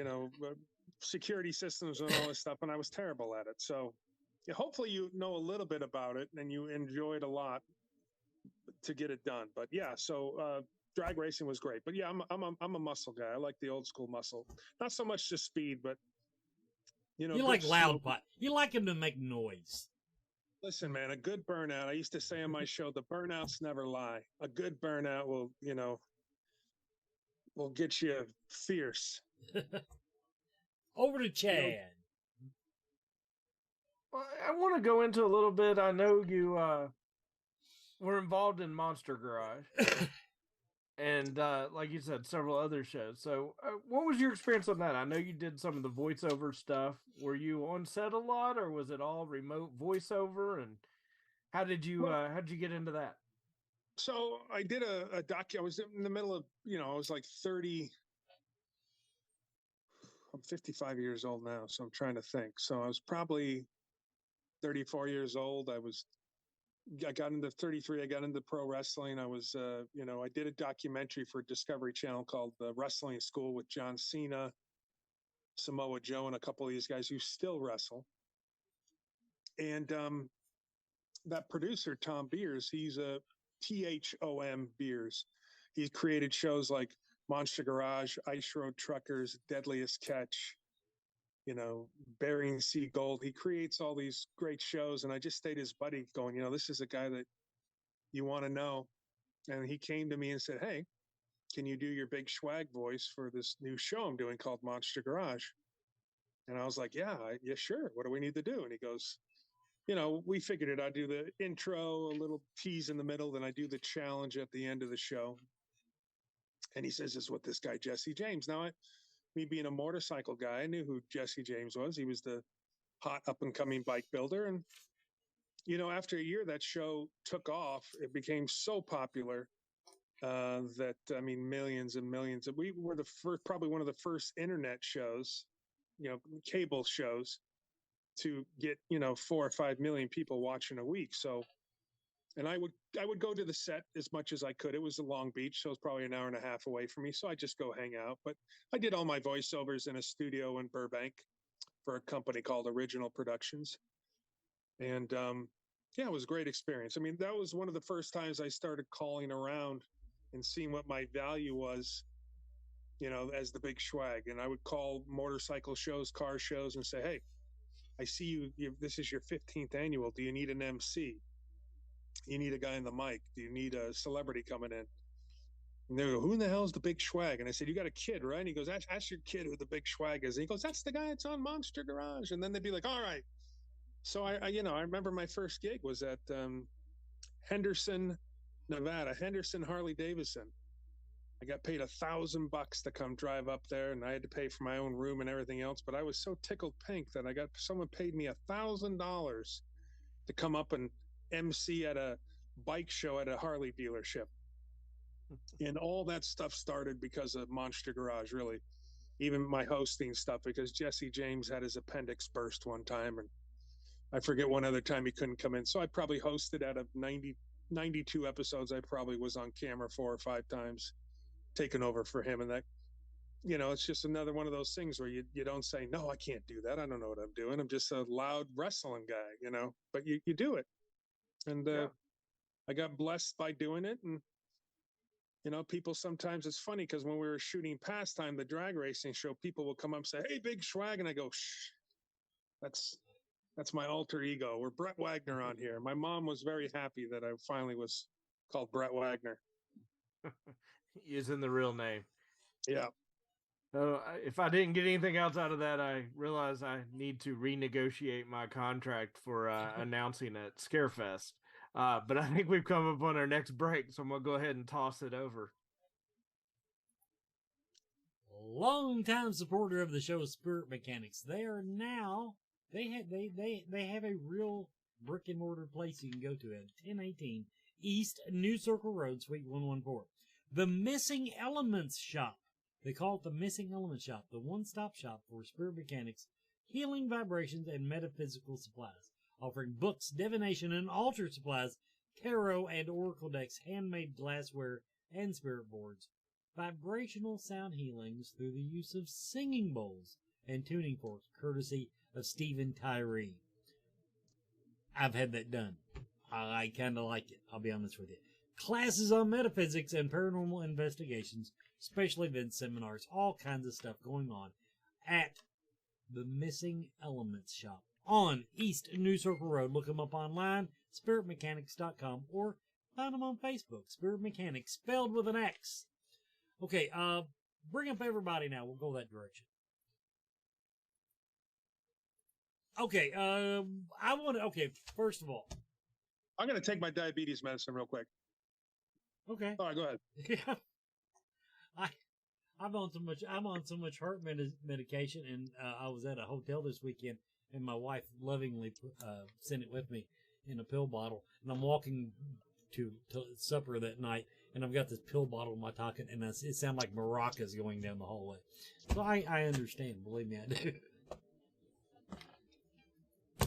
security systems and all this stuff. And I was terrible at it. So hopefully you know a little bit about it and you enjoyed a lot to get it done. But yeah, so drag racing was great. But yeah, I'm a muscle guy. I like the old school muscle. Not so much just speed, but, you like loud pot. You like him to make noise. Listen, man, a good burnout. I used to say on my show, the burnouts never lie. A good burnout will get you fierce. Over to Chad. Well, I want to go into a little bit. I know you were involved in Monster Garage. And like you said, several other shows. So what was your experience on that? I know you did some of the voiceover stuff. Were you on set a lot, or was it all remote voiceover? And how did you get into that? So I did a docu. I was in the middle of, I was like 30. I'm 55 years old now, so I'm trying to think. So I was probably 34 years old. I got into 33. I got into pro wrestling. I was, I did a documentary for Discovery Channel called The Wrestling School with John Cena, Samoa Joe, and a couple of these guys who still wrestle. And that producer, Tom Beers, he's a THOM Beers. He's created shows like Monster Garage, Ice Road Truckers, Deadliest Catch, Bering Sea Gold. He creates all these great shows. And I just stayed his buddy going, this is a guy that you want to know. And he came to me and said, hey, can you do your big swag voice for this new show I'm doing called Monster Garage? And I was like, yeah, sure. What do we need to do? And he goes, we figured it. I do the intro, a little tease in the middle, then I do the challenge at the end of the show. And he says, this is what this guy, Jesse James. Now, me being a motorcycle guy, I knew who Jesse James was. He was the hot up and coming bike builder. And, after a year, that show took off. It became so popular that, millions and millions. We were probably one of the first internet shows, cable shows to get, 4 or 5 million people watching a week. So, and I would go to the set as much as I could. It was in Long Beach, so it was probably an hour and a half away from me. So I just go hang out. But I did all my voiceovers in a studio in Burbank for a company called Original Productions. And it was a great experience. That was one of the first times I started calling around and seeing what my value was, as the big swag. And I would call motorcycle shows, car shows, and say, hey, I see this is your 15th annual. Do you need an MC? You need a guy in the mic. Do you need a celebrity coming in? And they go, who in the hell is the big swag? And I said, you got a kid, right? And he goes, ask your kid who the big swag is. And he goes, that's the guy that's on Monster Garage. And then they'd be like, all right. So I remember my first gig was at Henderson, Nevada, Henderson Harley Davidson. I got paid $1,000 to come drive up there, and I had to pay for my own room and everything else. But I was so tickled pink that someone paid me $1,000 to come up and MC at a bike show at a Harley dealership. And all that stuff started because of Monster Garage, really. Even my hosting stuff, because Jesse James had his appendix burst one time, and I forget one other time he couldn't come in. So I probably hosted out of 92 episodes. I probably was on camera 4 or 5 times, taking over for him. And that, it's just another one of those things where you don't say, no, I can't do that. I don't know what I'm doing. I'm just a loud wrestling guy, but you do it. And I got blessed by doing it. And You know, people sometimes, it's funny because when we were shooting Pastime, the drag racing show, people will come up and say, "Hey, Big Schwag," and I go, "Shh, that's my alter ego. We're Brett Wagner on here." My mom was very happy that I finally was called Brett Wagner. Using the real name. Yeah. So if I didn't get anything else out of that, I realize I need to renegotiate my contract for announcing at Scarefest. But I think we've come up on our next break, so I'm going to go ahead and toss it over. Long-time supporter of the show, Spirit Mechanics. They are now, they have a real brick and mortar place you can go to at 1018 East New Circle Road, Suite 114. The Missing Elements Shop. They call it the Missing Elements Shop, the one-stop shop for spirit mechanics, healing vibrations, and metaphysical supplies. Offering books, divination, and altar supplies, tarot and oracle decks, handmade glassware, and spirit boards. Vibrational sound healings through the use of singing bowls and tuning forks, courtesy of Stephen Tyree. I've had that done. I kind of like it, I'll be honest with you. Classes on metaphysics and paranormal investigations, special events, seminars, all kinds of stuff going on at the Missing Elements Shop on East New Circle Road. Look them up online, spiritmechanics.com, or find them on Facebook, Spirit Mechanics, spelled with an X. Okay, bring up everybody now. We'll go that direction. Okay, first of all, I'm going to take my diabetes medicine real quick. Okay. All right, go ahead. Yeah. I'm on so much heart medication, and I was at a hotel this weekend, and my wife lovingly sent it with me in a pill bottle, and I'm walking to supper that night, and I've got this pill bottle in my pocket, and it sounds like maracas going down the hallway. So I understand, believe me, I do.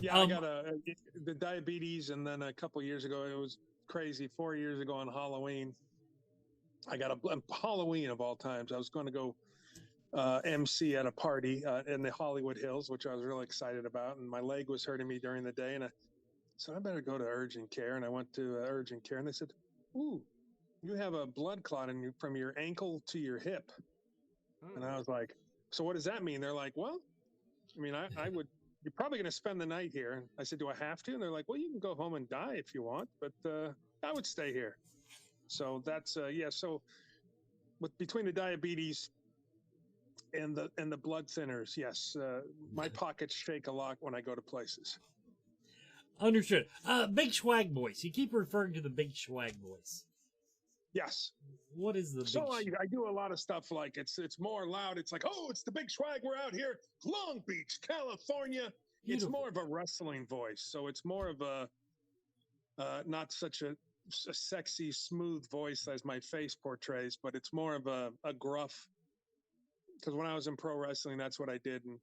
Yeah, I got the diabetes, and then a couple years ago, it was crazy. 4 years ago on Halloween, I got Halloween of all times. I was going to go MC at a party in the Hollywood Hills, which I was really excited about, and my leg was hurting me during the day, and I said, I better go to urgent care. And I went to urgent care, and they said, "Ooh, you have a blood clot from your ankle to your hip." And I was like, "So what does that mean?" They're like, "Well, I mean, I would, you're probably going to spend the night here." And I said, "Do I have to?" And they're like, "Well, you can go home and die if you want, but I would stay here." So that's yeah. So, between the diabetes and the blood thinners, yes, my pockets shake a lot when I go to places. Understood. Big Schwag voice. You keep referring to the Big Schwag voice. Yes. What is the so I do a lot of stuff like it's more loud. It's like, "Oh, it's the Big Schwag. We're out here, Long Beach, California." Beautiful. It's more of a wrestling voice, so it's more of a not such a sexy, smooth voice as my face portrays, but it's more of a gruff. Because when I was in pro wrestling, that's what I did, and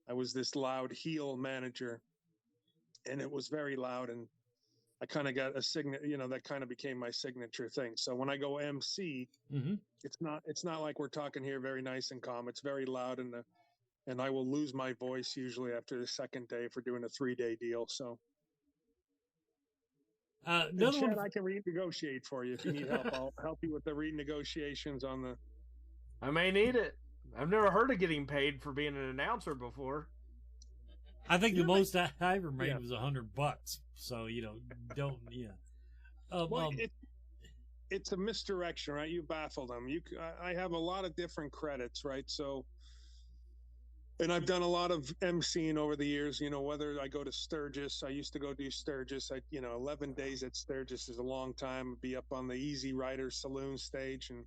I was this loud heel manager, and it was very loud, and I kind of got a that kind of became my signature thing. So when I go MC, it's not like we're talking here very nice and calm. It's very loud, and I will lose my voice usually after the second day for doing a 3-day deal. So Chad, I can renegotiate for you if you need help. I'll help you with the renegotiations on the. I may need it. I've never heard of getting paid for being an announcer before. I think the most I ever made was $100. So don't well, it's a misdirection, right? You baffle them. I have a lot of different credits, right? So, and I've done a lot of emceeing over the years. Whether I go to Sturgis, I used to go do Sturgis. 11 days at Sturgis is a long time. Be up on the Easy Rider Saloon stage and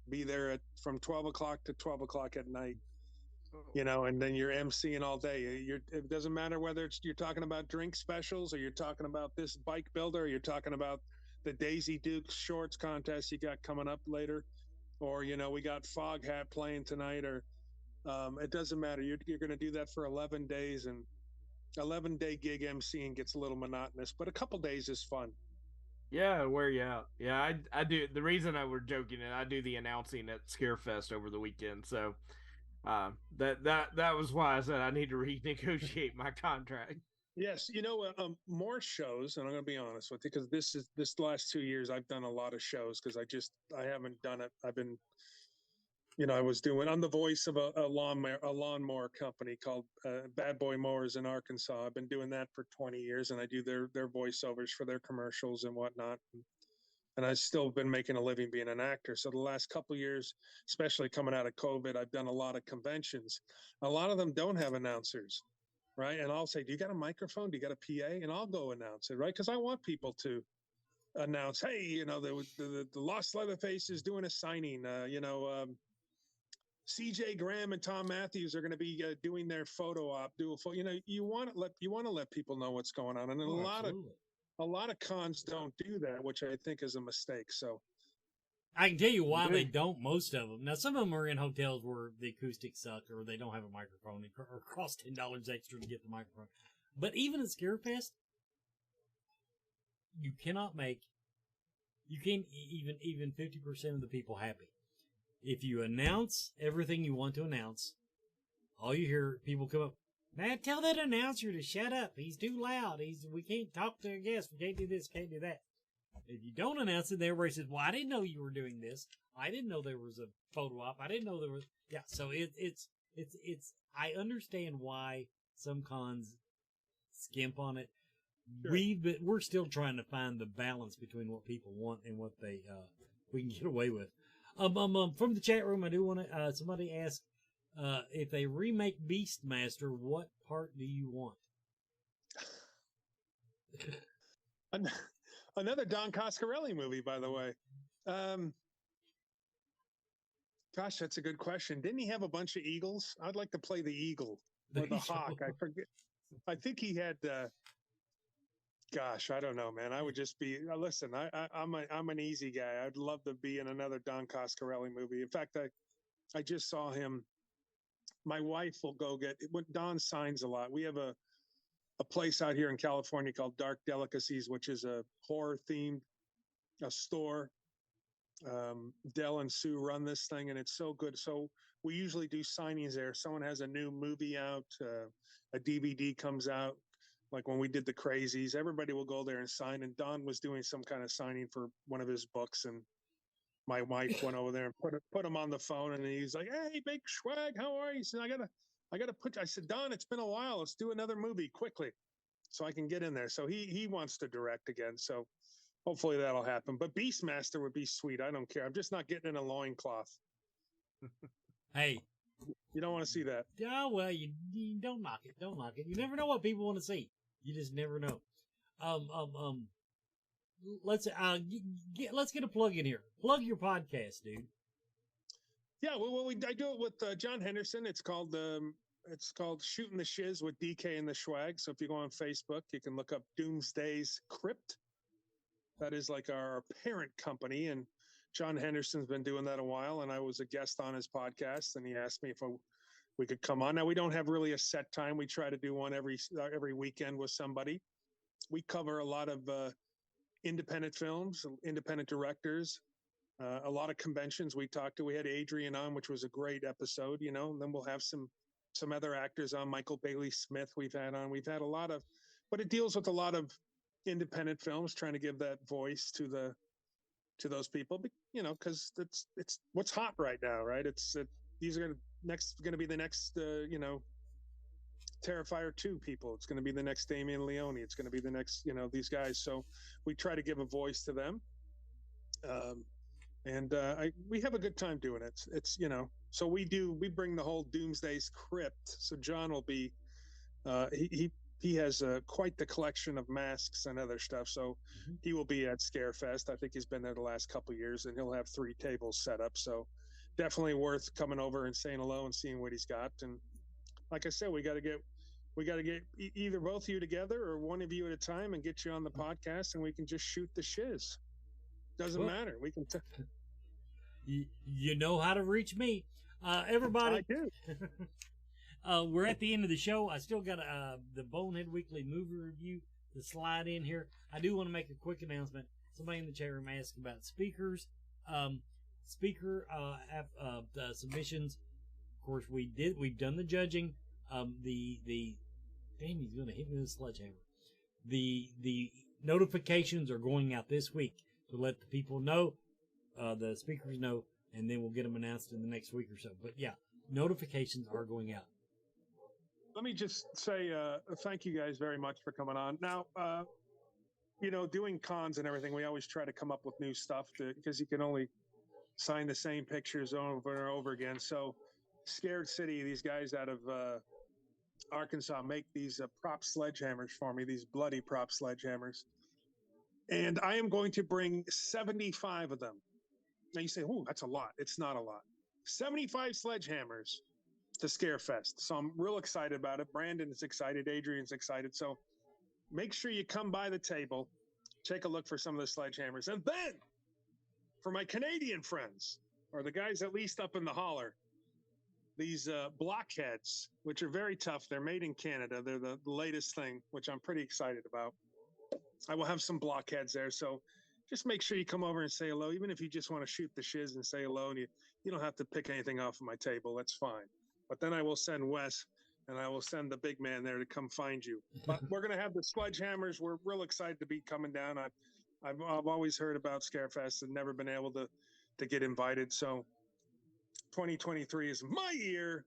be there from 12 o'clock to 12 o'clock at night. And then you're emceeing all day. It doesn't matter whether you're talking about drink specials, or you're talking about this bike builder, or you're talking about the Daisy Dukes shorts contest you got coming up later, or we got Fog Hat playing tonight, or it doesn't matter. You're going to do that for 11 days, and 11-day gig emceeing gets a little monotonous, but a couple days is fun. Yeah, wear you out. Yeah, I do. The reason I were joking, and I do the announcing at Scarefest over the weekend, so. That was why I said I need to renegotiate my contract. Yes, more shows, and I'm going to be honest with you because this last 2 years I've done a lot of shows because I haven't done it. I've been, I'm the voice of a lawnmower company called Bad Boy Mowers in Arkansas. I've been doing that for 20 years, and I do their voiceovers for their commercials and whatnot. And I've still been making a living being an actor. So the last couple of years, especially coming out of COVID, I've done a lot of conventions. A lot of them don't have announcers, right? And I'll say, "Do you got a microphone? Do you got a PA?" And I'll go announce it, right? Because I want people to announce, "Hey, the Lost Leatherface is doing a signing. CJ Graham and Tom Matthews are going to be doing their photo op. You want to let people know what's going on, and Oh, absolutely. a lot of cons don't do that, which I think is a mistake. So I can tell you why they don't. Most of them. Now, some of them are in hotels where the acoustics suck, or they don't have a microphone, or cost $10 extra to get the microphone. But even at Scarefest, you can't even 50% of the people happy. If you announce everything you want to announce, all you hear people come up, "Man, tell that announcer to shut up. He's too loud. We can't talk to our guests. We can't do this, can't do that." If you don't announce it, everybody says, "Well, I didn't know you were doing this. I didn't know there was a photo op. I didn't know there was." Yeah, so it's. I understand why some cons skimp on it. Sure. We're still trying to find the balance between what people want and what we can get away with. From the chat room, I do want to. Somebody asked if they remake Beastmaster, what part do you want? Another Don Coscarelli movie, by the way. Gosh, that's a good question. Didn't he have a bunch of eagles? I'd like to play the eagle or the hawk. I forget. I think he had. Gosh, I don't know, man. I would just be. Listen, I'm an easy guy. I'd love to be in another Don Coscarelli movie. In fact, I just saw him. My wife will go get. When Don signs a lot, we have a place out here in California called Dark Delicacies, which is a horror themed store. Dell and Sue run this thing, and it's so good. So we usually do signings there. Someone has a new movie out, a DVD comes out. Like when we did The Crazies, everybody will go there and sign. And Don was doing some kind of signing for one of his books, and my wife went over there and put him on the phone, and he's like, "Hey, Big Schwag, how are you?" He said, I gotta put. I said, "Don, it's been a while. Let's do another movie quickly, so I can get in there." So he wants to direct again. So hopefully that'll happen. But Beastmaster would be sweet. I don't care. I'm just not getting in a loincloth. Hey. You don't want to see that. Yeah, well, you don't knock it. Don't knock it. You never know what people want to see. You just never know. Let's get a plug in here. Plug your podcast, dude. Yeah, well, I do it with John Henderson. It's called Shooting the Shiz with DK and the Schwag. So if you go on Facebook, you can look up Doomsday's Crypt. That is like our parent company, and John Henderson's been doing that a while. And I was a guest on his podcast, and he asked me if we could come on. Now we don't have really a set time. We try to do one every weekend with somebody. We cover a lot of independent films, independent directors, a lot of conventions we talked to. We had Adrian on, which was a great episode, and then we'll have some other actors on. Michael Bailey Smith we've had on. We've had a lot of, but it deals with a lot of independent films, trying to give that voice to those people, because it's what's hot right now, right? These are going to be the next Terrifier 2 people. It's going to be the next Damien Leone. It's going to be the next these guys. So we try to give a voice to them, and we have a good time doing it. It's so we bring the whole Doomsday's Crypt. So John will be he has quite the collection of masks and other stuff. So he will be at Scarefest. I think he's been there the last couple of years, and he'll have 3 tables set up. So definitely worth coming over and saying hello and seeing what he's got. And like I said, we got to get either both of you together or one of you at a time and get you on the podcast, and we can just shoot the shiz. Doesn't matter. We can. You know how to reach me, everybody. I do. We're at the end of the show. I still got the Bonehead Weekly movie review to slide in here. I do want to make a quick announcement. Somebody in the chat room asked about speakers. Speaker submissions. Of course, we've done the judging. The Damn, he's going to hit me with a sledgehammer. The notifications are going out this week to let the people know, the speakers know, and then we'll get them announced in the next week or so. But yeah, notifications are going out. Let me just say thank you guys very much for coming on. Now, doing cons and everything, we always try to come up with new stuff because you can only sign the same pictures over and over again. So Scared City, these guys out of Arkansas make these prop sledgehammers for me, these bloody prop sledgehammers. And I am going to bring 75 of them. Now you say, oh, that's a lot. It's not a lot. 75 sledgehammers to Scarefest. So I'm real excited about it. Brandon's excited. Adrian's excited. So make sure you come by the table, take a look for some of the sledgehammers. And then for my Canadian friends, or the guys at least up in the holler, these blockheads, which are very tough. They're made in Canada. They're the latest thing, which I'm pretty excited about. I will have some blockheads there. So just make sure you come over and say hello, even if you just want to shoot the shiz and say hello, and you don't have to pick anything off of my table. That's fine. But then I will send Wes and I will send the big man there to come find you. But we're going to have the sledgehammers. We're real excited to be coming down. I've always heard about Scarefest and never been able to get invited. So 2023 is my year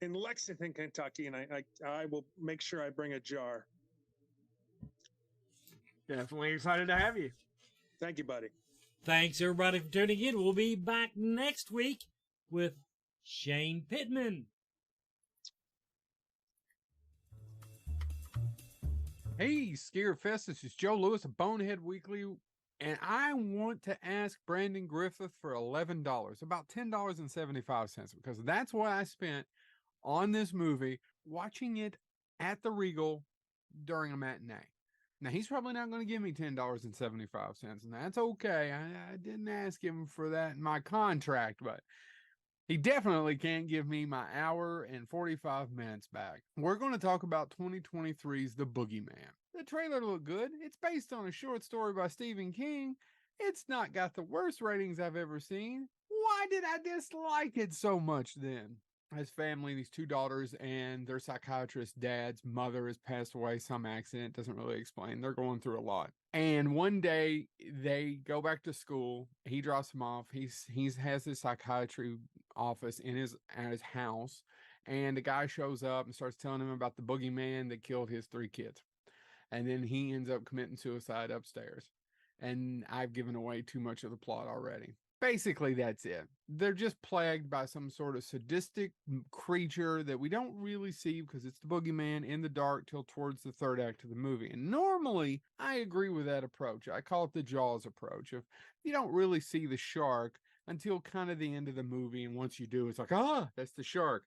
in Lexington, Kentucky, and I will make sure I bring a jar. Definitely excited to have you. Thank you, buddy. Thanks, everybody, for tuning in. We'll be back next week with Shane Pittman. Hey, Scarefest, this is Joe Lewis of Bonehead Weekly, and I want to ask Brandon Griffith for $11, about $10.75, because that's what I spent on this movie, watching it at the Regal during a matinee. Now, he's probably not going to give me $10.75, and that's okay. I didn't ask him for that in my contract, but he definitely can't give me my hour and 45 minutes back. We're going to talk about 2023's The Boogeyman. The trailer looked good. It's based on a short story by Stephen King. It's not got the worst ratings I've ever seen. Why did I dislike it so much then? His family, these two daughters, and their psychiatrist dad's mother has passed away. Some accident, doesn't really explain. They're going through a lot. And one day they go back to school. He drops them off. He has his psychiatry office at his house. And the guy shows up and starts telling him about the boogeyman that killed his 3 kids. And then he ends up committing suicide upstairs. And I've given away too much of the plot already. Basically, that's it. They're just plagued by some sort of sadistic creature that we don't really see because it's the boogeyman in the dark till towards the 3rd act of the movie. And normally, I agree with that approach. I call it the Jaws approach. If you don't really see the shark until kind of the end of the movie, and once you do, it's like, that's the shark.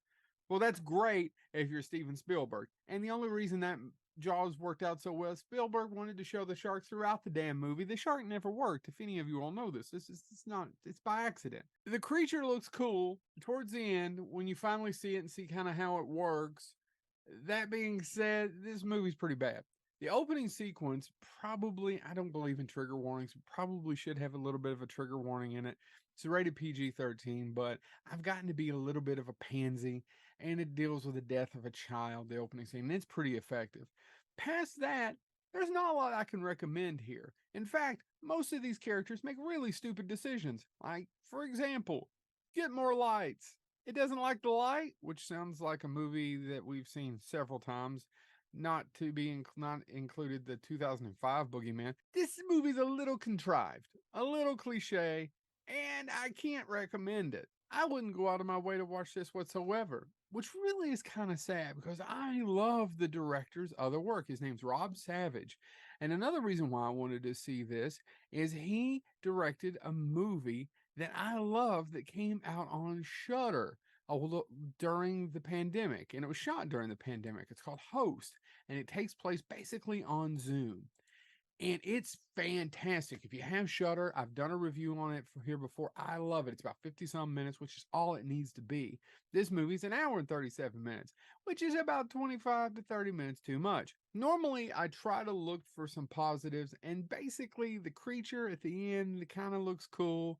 Well, that's great if you're Steven Spielberg. And the only reason that Jaws worked out so well, Spielberg wanted to show the shark throughout the damn movie. The shark never worked. If any of you all know this, it's by accident. The creature looks cool towards the end when you finally see it and see kind of how it works. That being said, this movie's pretty bad. The opening sequence probably, I don't believe in trigger warnings, probably should have a little bit of a trigger warning in it. It's rated PG-13, but I've gotten to be a little bit of a pansy, and it deals with the death of a child, the opening scene, and it's pretty effective. Past that, there's not a lot I can recommend here. In fact, most of these characters make really stupid decisions. Like, for example, get more lights. It doesn't like the light, which sounds like a movie that we've seen several times. Not included the 2005 Boogeyman. This movie's a little contrived, a little cliche, and I can't recommend it. I wouldn't go out of my way to watch this whatsoever, which really is kind of sad because I love the director's other work. His name's Rob Savage. And another reason why I wanted to see this is he directed a movie that I love that came out on Shudder during the pandemic. And it was shot during the pandemic. It's called Host. And it takes place basically on Zoom. And it's fantastic. If you have Shudder, I've done a review on it here before. I love it. It's about 50-some minutes, which is all it needs to be. This movie's an hour and 37 minutes, which is about 25 to 30 minutes too much. Normally, I try to look for some positives, and basically the creature at the end kind of looks cool.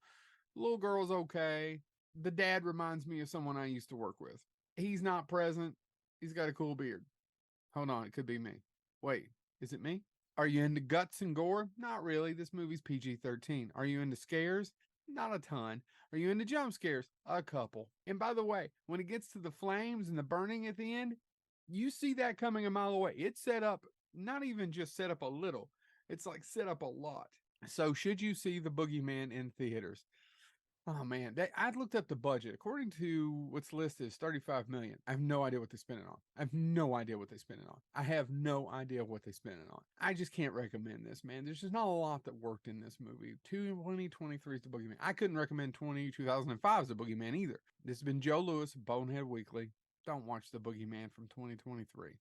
Little girl's okay. The dad reminds me of someone I used to work with. He's not present. He's got a cool beard. Hold on, it could be me. Wait, is it me? Are you into guts and gore? Not really. This movie's PG-13. Are you into scares? Not a ton. Are you into jump scares? A couple. And by the way, when it gets to the flames and the burning at the end, you see that coming a mile away. It's set up, not even just set up a little. It's like set up a lot. So should you see the Boogeyman in theaters? Oh man, I looked up the budget. According to what's listed is $35 million. I have no idea what they spent it on. I have no idea what they spent it on. I have no idea what they spent it on. I just can't recommend this, man. There's just not a lot that worked in this movie. 2023 is the Boogeyman. I couldn't recommend 2005 as the Boogeyman either. This has been Joe Lewis, Bonehead Weekly. Don't watch the Boogeyman from 2023.